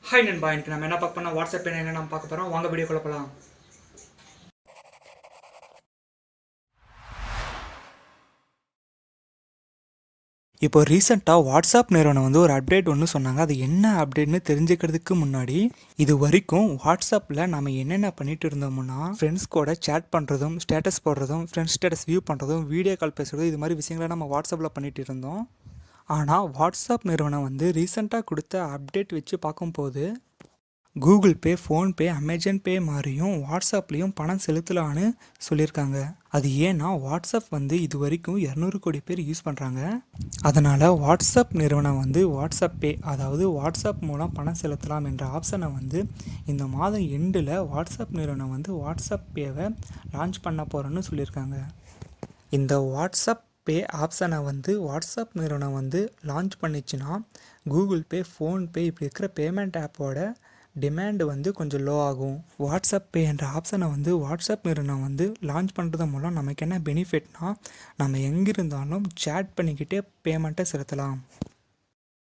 Hi நண்பா, இன்னைக்கு நம்ம என்ன பார்க்க போனால் வாட்ஸ்அப் என்ன நம்ம பார்க்க போகிறோம். வாங்க வீடியோக்குள்ள போகலாம். இப்போ ரீசெண்டாக வாட்ஸ்அப் நிறுவனம் வந்து ஒரு அப்டேட் ஒன்று சொன்னாங்க. அது என்ன அப்டேட்னு தெரிஞ்சுக்கிறதுக்கு முன்னாடி இது வரைக்கும் வாட்ஸ்அப்பில் நம்ம என்னென்ன பண்ணிட்டு இருந்தோம்னா ஃப்ரெண்ட்ஸ் கூட சேட் பண்ணுறதும், ஸ்டேட்டஸ் போடுறதும், ஃப்ரெண்ட்ஸ் ஸ்டேட்டஸ் வியூ பண்ணுறதும், வீடியோ கால் பேசுகிறதும், இது மாதிரி விஷயங்களை நம்ம வாட்ஸ்அப்பில் பண்ணிட்டு இருந்தோம். ஆனால் வாட்ஸ்அப் நிறுவனம் வந்து ரீசெண்டாக கொடுத்த அப்டேட் வச்சு பார்க்கும்போது கூகுள் பே, ஃபோன்பே, அமேசான் பே மாதிரியும் வாட்ஸ்அப்லேயும் பணம் செலுத்தலான்னு சொல்லியிருக்காங்க. அது ஏன்னா வாட்ஸ்அப் வந்து இது வரைக்கும் 200 கோடி பேர் யூஸ் பண்ணுறாங்க. அதனால் வாட்ஸ்அப் நிறுவனம் வந்து வாட்ஸ்அப் பே, அதாவது வாட்ஸ்அப் மூலம் பணம் செலுத்தலாம் என்ற ஆப்ஷனை வந்து இந்த மாதம் எண்டில் வாட்ஸ்அப் நிறுவனம் வந்து வாட்ஸ்அப் பேவை லான்ச் பண்ண போகிறோன்னு சொல்லியிருக்காங்க. இந்த வாட்ஸ்அப் பே ஆப்ஷனை வந்து வாட்ஸ்அப் நிறுவனம் வந்து லான்ச் பண்ணிச்சுன்னா கூகுள் பே, ஃபோன்பே இப்படி இருக்கிற பேமெண்ட் ஆப்போட டிமாண்டு வந்து கொஞ்சம் லோ ஆகும். வாட்ஸ்அப் பே என்ற ஆப்ஷனை வந்து வாட்ஸ்அப் நிறுவனம் வந்து லான்ச் பண்ணுறது மூலம் நமக்கு என்ன பெனிஃபிட்னா, நம்ம எங்கே இருந்தாலும் சேட் பண்ணிக்கிட்டே பேமெண்ட்டை செலுத்தலாம்.